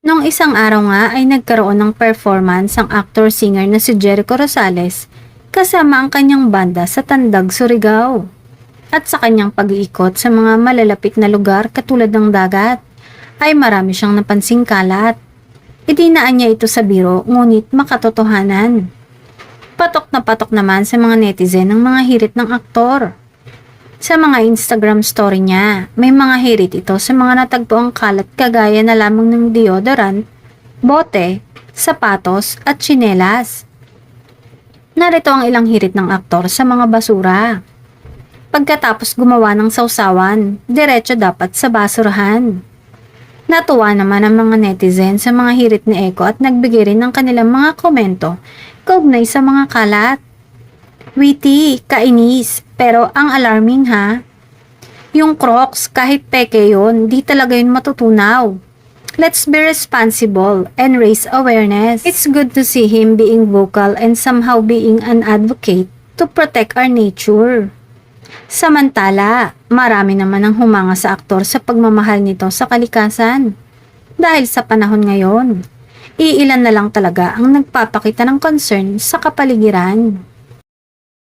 Nung isang araw nga ay nagkaroon ng performance ang actor-singer na si Jericho Rosales kasama ang kanyang banda sa Tandag, Surigao. At sa kanyang pag-iikot sa mga malalapit na lugar katulad ng dagat, ay marami siyang napansing kalat. Idinaan niya ito sa biro ngunit makatotohanan. Patok na patok naman sa mga netizen ang mga hirit ng aktor. Sa mga Instagram story niya, may mga hirit ito sa mga natagpuang kalat kagaya na lamang ng deodorant, bote, sapatos at tsinelas. Narito ang ilang hirit ng aktor sa mga basura. Pagkatapos gumawa ng sausawan, diretso dapat sa basurahan. Natuwa naman ang mga netizen sa mga hirit ni Eko at nagbigay rin ng kanilang mga komento kaugnay sa mga kalat. Witty, kainis, pero ang alarming ha. Yung Crocs, kahit peke yun, di talaga yun matutunaw. Let's be responsible and raise awareness. It's good to see him being vocal and somehow being an advocate to protect our nature. Samantala, marami naman ang humanga sa aktor sa pagmamahal nito sa kalikasan. Dahil sa panahon ngayon, iilan na lang talaga ang nagpapakita ng concern sa kapaligiran.